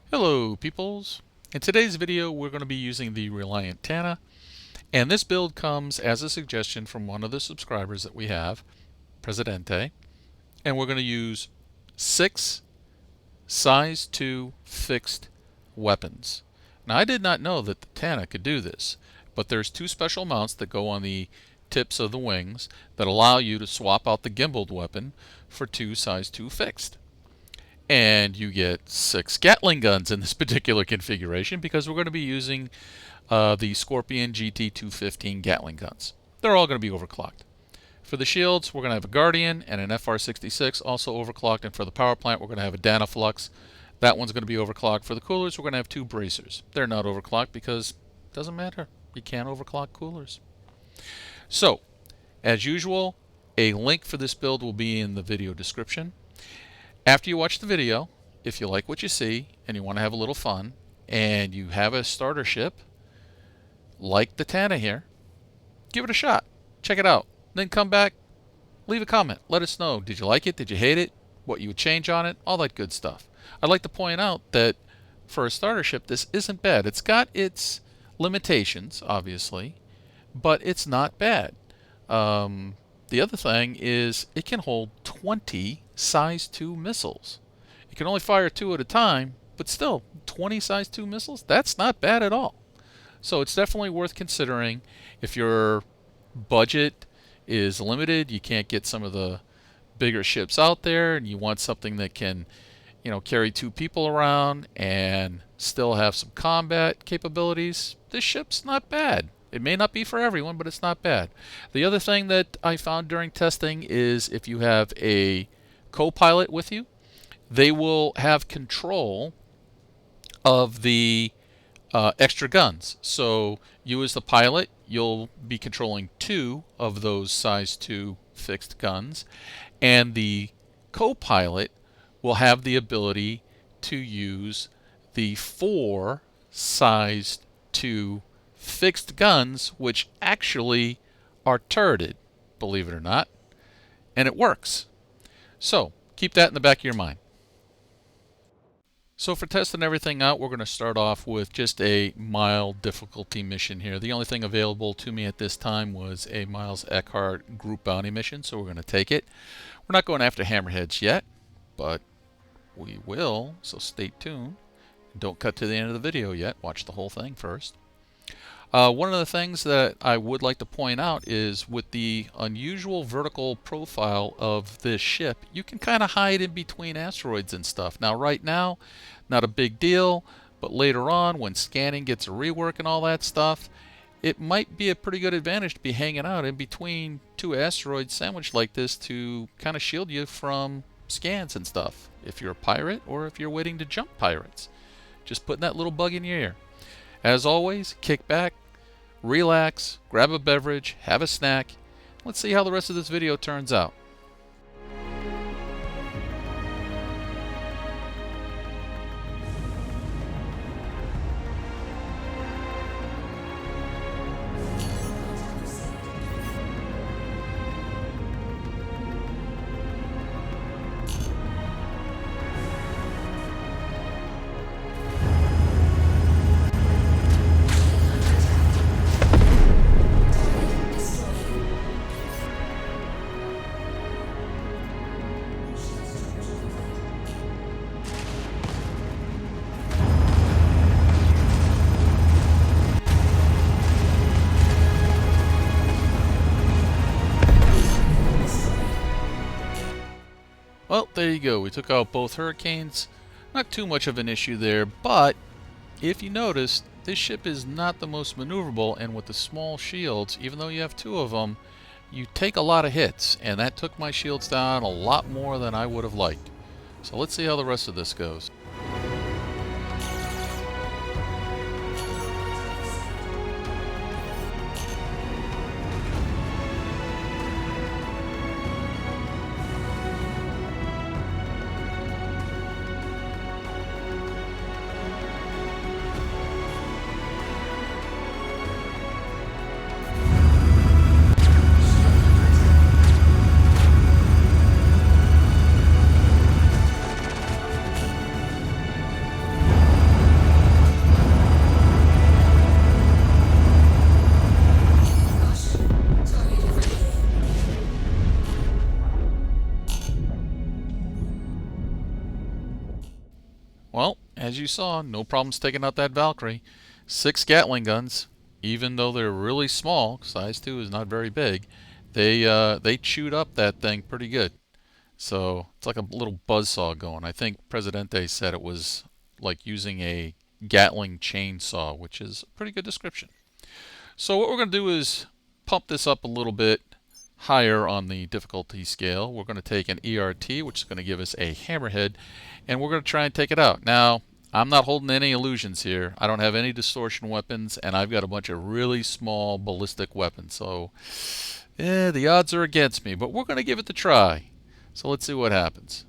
Hello peoples! In today's video we're going to be using the Reliant Tana, and this build comes as a suggestion from one of the subscribers that we have, Presidente, and we're going to use 6 size 2 fixed weapons. Now I did not know that the Tana could do this, but there's 2 special mounts that go on the tips of the wings that allow you to swap out the gimbaled weapon for 2 size 2 fixed. And you get 6 Gatling guns in this particular configuration because we're going to be using the Scorpion GT-215 Gatling guns. They're all going to be overclocked. For the shields, we're going to have a Guardian and an FR66, also overclocked. And for the power plant, we're going to have a Danaflux. That one's going to be overclocked. For the coolers, we're going to have 2 bracers. They're not overclocked because it doesn't matter. You can't overclock coolers. So, as usual, a link for this build will be in the video description. After you watch the video, if you like what you see and you want to have a little fun and you have a starter ship like the Tana here, give it a shot. Check it out. Then come back, leave a comment. Let us know. Did you like it? Did you hate it? What you would change on it? All that good stuff. I'd like to point out that for a starter ship, this isn't bad. It's got its limitations, obviously, but it's not bad. The other thing is it can hold 20 size 2 missiles. You can only fire 2 at a time, but still, 20 size 2 missiles? That's not bad at all. So it's definitely worth considering. If your budget is limited, you can't get some of the bigger ships out there, and you want something that can, carry 2 people around and still have some combat capabilities, this ship's not bad. It may not be for everyone, but it's not bad. The other thing that I found during testing is if you have a co-pilot with you, they will have control of the extra guns. So you as the pilot, you'll be controlling 2 of those size 2 fixed guns, and the co-pilot will have the ability to use the 4 size 2 fixed guns, which actually are turreted, believe it or not, and it works. So keep that in the back of your mind. So for testing everything out, we're going to start off with just a mild difficulty mission here. The only thing available to me at this time was a Miles Eckhart group bounty mission, so we're going to take it. We're not going after hammerheads yet, but we will, so stay tuned. Don't cut to the end of the video yet. Watch the whole thing first. One of the things that I would like to point out is with the unusual vertical profile of this ship, you can kind of hide in between asteroids and stuff. Now right now, not a big deal, but later on when scanning gets a rework and all that stuff, it might be a pretty good advantage to be hanging out in between 2 asteroids sandwiched like this to kind of shield you from scans and stuff, if you're a pirate or if you're waiting to jump pirates. Just putting that little bug in your ear. As always, kick back, relax, grab a beverage, have a snack. Let's see how the rest of this video turns out. Well, there you go. We took out both Hurricanes. Not too much of an issue there, but if you notice, this ship is not the most maneuverable, and with the small shields, even though you have 2 of them, you take a lot of hits, and that took my shields down a lot more than I would have liked. So let's see how the rest of this goes. Well, as you saw, no problems taking out that Valkyrie. 6 Gatling guns, even though they're really small, size 2 is not very big, they chewed up that thing pretty good. So it's like a little buzzsaw going. I think Presidente said it was like using a Gatling chainsaw, which is a pretty good description. So what we're going to do is pump this up a little bit higher on the difficulty scale. We're going to take an ERT, which is going to give us a hammerhead, and we're going to try and take it out. Now, I'm not holding any illusions here. I don't have any distortion weapons, and I've got a bunch of really small ballistic weapons. So, the odds are against me, but we're going to give it a try. So let's see what happens.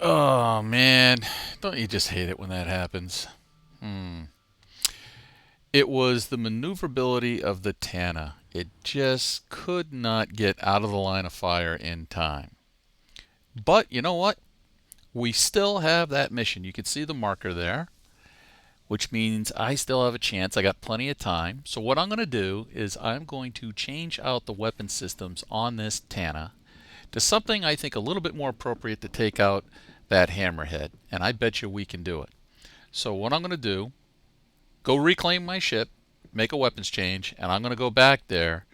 Oh man, don't you just hate it when that happens? It was the maneuverability of the Tana. It just could not get out of the line of fire in time. But you know what? We still have that mission. You can see the marker there, which means I still have a chance. I got plenty of time. So what I'm going to do is I'm going to change out the weapon systems on this Tana to something I think a little bit more appropriate to take out that hammerhead. And I bet you we can do it. So what I'm going to do, go reclaim my ship, make a weapons change, and I'm going to go back there.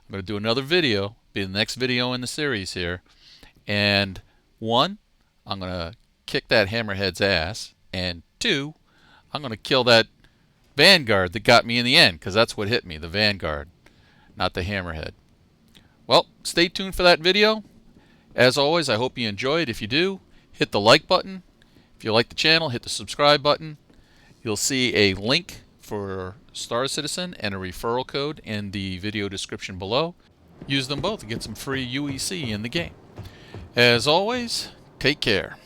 I'm going to do another video, be the next video in the series here. And 1, I'm going to kick that hammerhead's ass. And 2, I'm going to kill that Vanguard that got me in the end, because that's what hit me, the Vanguard, not the hammerhead. Well, stay tuned for that video. As always, I hope you enjoyed. If you do, hit the like button. If you like the channel, hit the subscribe button. You'll see a link for Star Citizen and a referral code in the video description below. Use them both to get some free UEC in the game. As always, take care.